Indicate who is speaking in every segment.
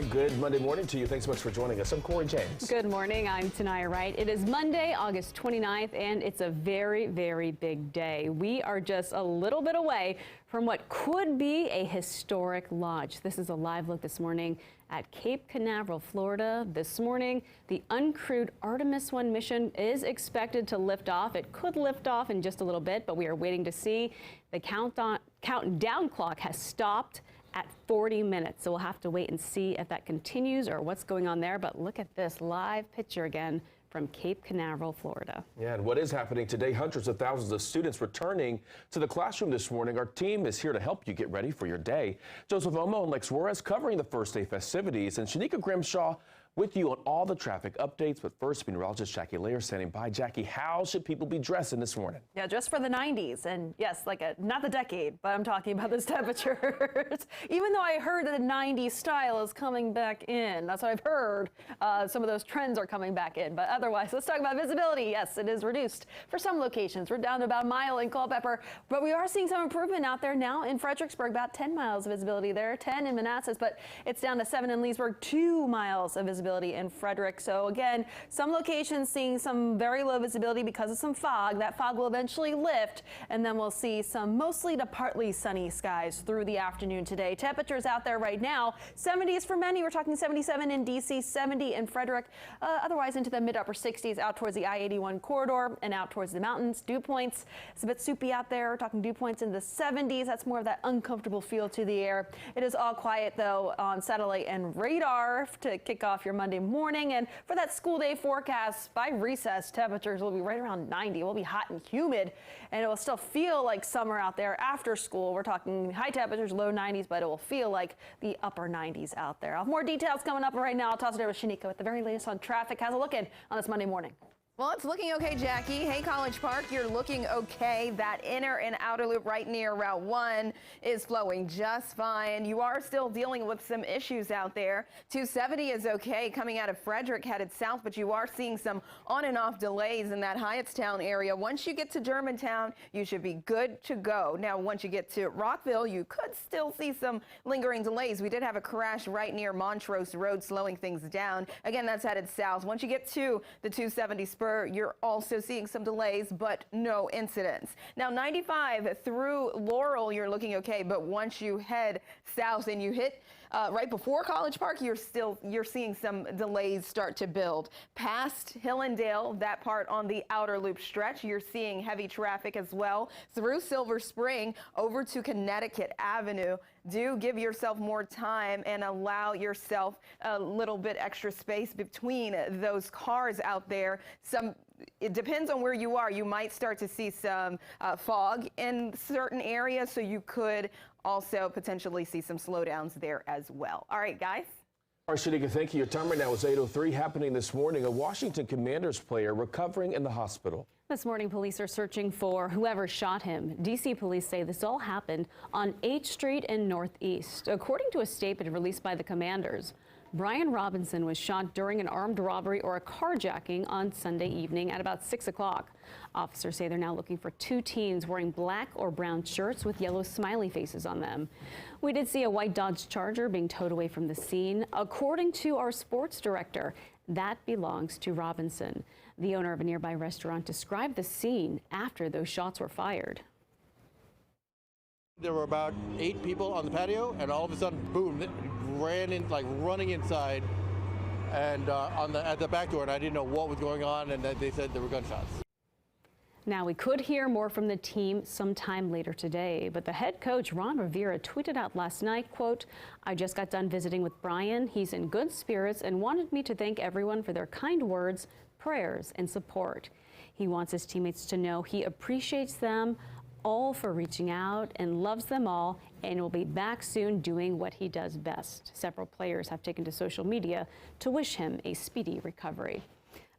Speaker 1: right, good Monday morning to you. Thanks so much for joining us. I'm Corey James.
Speaker 2: Good morning. I'm Tanaya Wright. It is Monday, August 29th, and it's a very, very big day. We are just a little bit away from what could be a historic launch. This is a live look this morning at Cape Canaveral, Florida. This morning, the uncrewed Artemis 1 mission is expected to lift off. It could lift off in just a little bit, but we are waiting to see. The countdown clock has stopped at 40 minutes. So we'll have to wait and see if that continues or what's going on there. But look at this live picture again from Cape Canaveral, Florida.
Speaker 1: Yeah, and what is happening today? Hundreds of thousands of students returning to the classroom this morning. Our team is here to help you get ready for your day. Joseph Omo and Lex Juarez covering the first day festivities, and Shanika Grimshaw with you on all the traffic updates. But first, meteorologist Jackie Layer standing by. Jackie, how should people be dressing this morning?
Speaker 3: Yeah, just for the 90s. And yes, not the decade, but I'm talking about those temperatures. Even though I heard that the 90s style is coming back in. That's what I've heard. Some of those trends are coming back in. But otherwise, let's talk about visibility. Yes, it is reduced for some locations. We're down to about a mile in Culpeper, but we are seeing some improvement out there now in Fredericksburg. About 10 miles of visibility there, 10 in Manassas, but it's down to 7 in Leesburg, 2 miles of visibility in Frederick. So again, some locations seeing some very low visibility because of some fog. That fog will eventually lift, and then we'll see some mostly to partly sunny skies through the afternoon today. Temperatures out there right now, 70s for many. We're talking 77 in DC, 70 in Frederick, otherwise into the mid-upper 60s out towards the I-81 corridor and out towards the mountains. Dew points, it's a bit soupy out there. We're talking dew points in the 70s. That's more of that uncomfortable feel to the air. It is all quiet though on satellite and radar to kick off your Monday morning. And for that school day forecast, by recess, temperatures will be right around 90. It will be hot and humid, and it will still feel like summer out there after school. We're talking high temperatures, low 90s, but it will feel like the upper 90s out there. I'll have more details coming up right now. I'll toss it over to Shanika with the very latest on traffic. How's it looking on this Monday morning?
Speaker 4: Well, it's looking okay, Jackie. Hey, College Park, you're looking okay. That inner and outer loop right near Route 1 is flowing just fine. You are still dealing with some issues out there. 270 is okay coming out of Frederick headed south, but you are seeing some on and off delays in that Hyattstown area. Once you get to Germantown, you should be good to go. Now, once you get to Rockville, you could still see some lingering delays. We did have a crash right near Montrose Road, slowing things down. Again, that's headed south. Once you get to the 270 spur, you're also seeing some delays, but no incidents. Now, 95 through Laurel, you're looking okay, but once you head south and you hit right before College Park, you're seeing some delays start to build. Past Hillendale, that part on the outer loop stretch, you're seeing heavy traffic as well. Through Silver Spring over to Connecticut Avenue. Do give yourself more time and allow yourself a little bit extra space between those cars out there. It depends on where you are. You might start to see some fog in certain areas, so you could also potentially see some slowdowns there as well. All right, guys.
Speaker 1: All right, Shanika, thank you. Your time right now is 8:03. Happening this morning, a Washington Commanders player recovering in the hospital.
Speaker 2: This morning, police are searching for whoever shot him. D.C. police say this all happened on 8th Street and Northeast. According to a statement released by the Commanders, Brian Robinson was shot during an armed robbery or a carjacking on Sunday evening at about 6 o'clock. Officers say they're now looking for 2 teens wearing black or brown shirts with yellow smiley faces on them. We did see a white Dodge Charger being towed away from the scene. According to our sports director, that belongs to Robinson. The owner of a nearby restaurant described the scene after those shots were fired.
Speaker 5: There were about 8 people on the patio, and all of a sudden, boom, they ran in, like running inside, and at the back door, and I didn't know what was going on, and they said there were gunshots.
Speaker 2: Now, we could hear more from the team sometime later today, but the head coach, Ron Rivera, tweeted out last night, quote, "I just got done visiting with Brian. He's in good spirits and wanted me to thank everyone for their kind words, prayers, and support. He wants his teammates to know he appreciates them all for reaching out and loves them all and will be back soon doing what he does best." Several players have taken to social media to wish him a speedy recovery.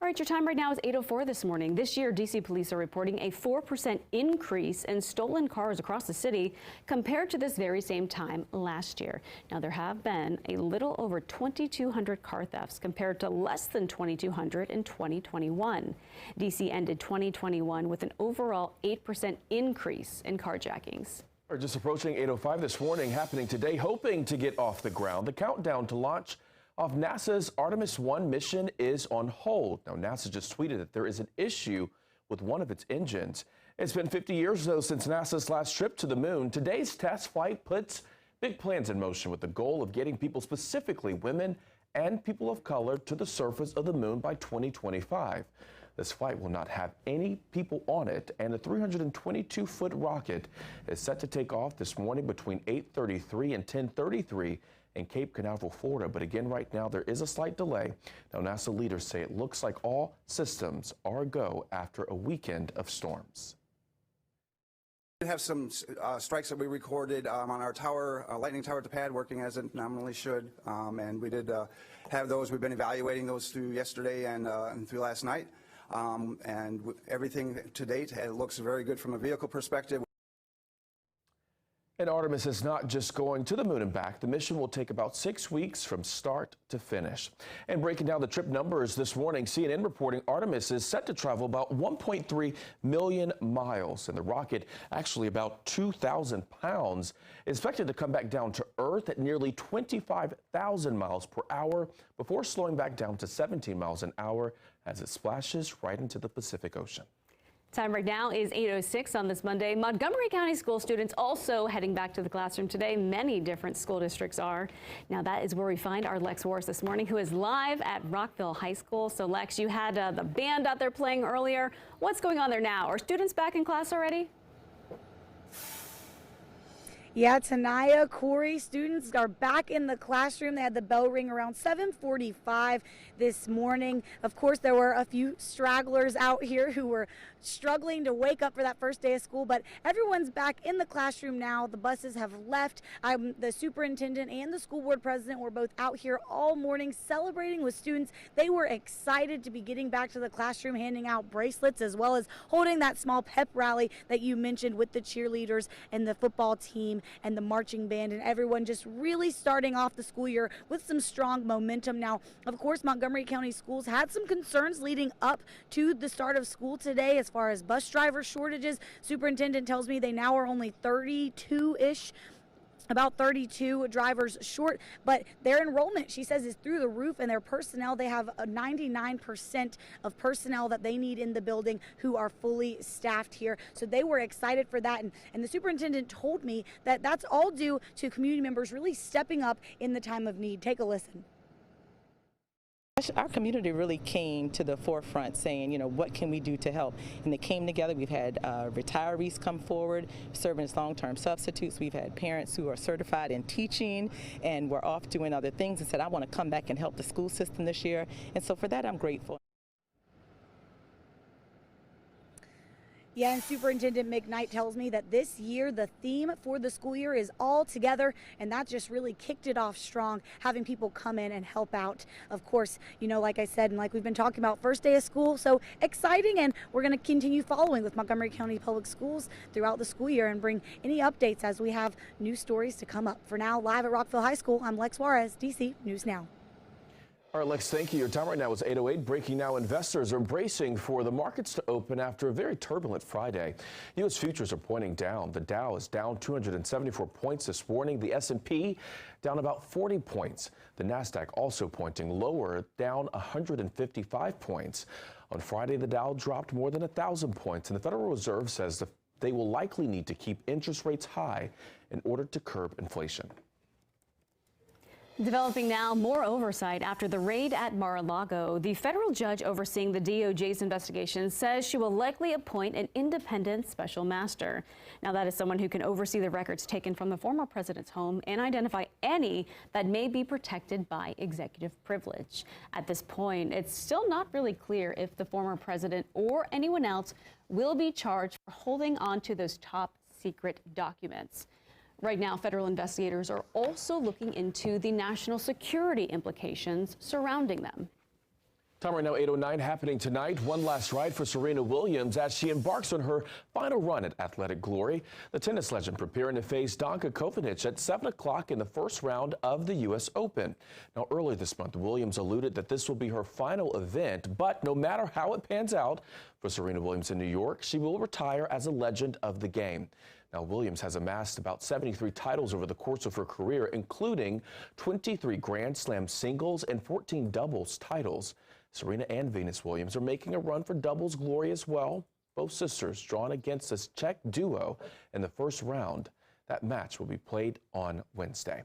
Speaker 2: All right, your time right now is 8:04 this morning. This year, D.C. police are reporting a 4% increase in stolen cars across the city compared to this very same time last year. Now, there have been a little over 2,200 car thefts compared to less than 2,200 in 2021. D.C. ended 2021 with an overall 8% increase in carjackings.
Speaker 1: We're just approaching 8:05 this morning, happening today, hoping to get off the ground. The countdown to launch off NASA's Artemis 1 mission is on hold. Now, NASA just tweeted that there is an issue with one of its engines. It's been 50 years, though, since NASA's last trip to the moon. Today's test flight puts big plans in motion with the goal of getting people, specifically women and people of color, to the surface of the moon by 2025. This flight will not have any people on it, and the 322-foot rocket is set to take off this morning between 8:33 and 10:33 in Cape Canaveral, Florida. But again, right now, there is a slight delay. Now, NASA leaders say it looks like all systems are go after a weekend of storms.
Speaker 6: We have some strikes that we recorded on our tower, lightning tower at the pad, working as it nominally should. And we did have those. We've been evaluating those through yesterday and through last night. And everything to date, it looks very good from a vehicle perspective.
Speaker 1: And Artemis is not just going to the moon and back. The mission will take about 6 weeks from start to finish. And breaking down the trip numbers this morning, CNN reporting Artemis is set to travel about 1.3 million miles. And the rocket, actually about 2,000 pounds, is expected to come back down to Earth at nearly 25,000 miles per hour before slowing back down to 17 miles an hour as it splashes right into the Pacific Ocean.
Speaker 2: Time right now is 8:06 on this Monday. Montgomery County school students also heading back to the classroom today. Many different school districts are. Now that is where we find our Lex Warris this morning, who is live at Rockville High School. So Lex, you had the band out there playing earlier. What's going on there now? Are students back in class already?
Speaker 7: Yeah, Tanaya, Corey, students are back in the classroom. They had the bell ring around 7:45 this morning. Of course, there were a few stragglers out here who were struggling to wake up for that first day of school, but everyone's back in the classroom now. The buses have left. The superintendent and the school board president were both out here all morning celebrating with students. They were excited to be getting back to the classroom, handing out bracelets, as well as holding that small pep rally that you mentioned with the cheerleaders and the football team and the marching band, and everyone just really starting off the school year with some strong momentum. Now, of course, Montgomery County Schools had some concerns leading up to the start of school today as far as bus driver shortages. Superintendent tells me they now are only 32-ish. About 32 drivers short, but their enrollment, she says, is through the roof, and their personnel, they have a 99% of personnel that they need in the building who are fully staffed here. So they were excited for that, and the superintendent told me that that's all due to community members really stepping up in the time of need. Take a listen.
Speaker 8: Our community really came to the forefront saying, you know, what can we do to help? And they came together. We've had retirees come forward serving as long-term substitutes. We've had parents who are certified in teaching and were off doing other things and said, I want to come back and help the school system this year. And so for that, I'm grateful.
Speaker 7: Yeah, and Superintendent McKnight tells me that this year the theme for the school year is all together, and that just really kicked it off strong, having people come in and help out. Of course, you know, like I said, and like we've been talking about, first day of school, so exciting, and we're going to continue following with Montgomery County Public Schools throughout the school year and bring any updates as we have new stories to come up. For now, live at Rockville High School, I'm Lex Juarez, DC News Now.
Speaker 1: All right, Lex, thank you. Your time right now is 8:08. Breaking now, investors are bracing for the markets to open after a very turbulent Friday. U.S. futures are pointing down. The Dow is down 274 points this morning. The S&P down about 40 points. The NASDAQ also pointing lower, down 155 points. On Friday, the Dow dropped more than 1,000 points, and the Federal Reserve says they will likely need to keep interest rates high in order to curb inflation.
Speaker 2: Developing now, more oversight after the raid at Mar-a-Lago. The federal judge overseeing the DOJ's investigation says she will likely appoint an independent special master. Now, that is someone who can oversee the records taken from the former president's home and identify any that may be protected by executive privilege. At this point, it's still not really clear if the former president or anyone else will be charged for holding on to those top secret documents. Right now, federal investigators are also looking into the national security implications surrounding them.
Speaker 1: Time right now, 8:09, happening tonight. One last ride for Serena Williams as she embarks on her final run at Athletic Glory. The tennis legend preparing to face Danka Kovinic at 7 o'clock in the first round of the U.S. Open. Now, earlier this month, Williams alluded that this will be her final event, but no matter how it pans out for Serena Williams in New York, she will retire as a legend of the game. Now, Williams has amassed about 73 titles over the course of her career, including 23 Grand Slam singles and 14 doubles titles. Serena and Venus Williams are making a run for doubles glory as well. Both sisters drawn against this Czech duo in the first round. That match will be played on Wednesday.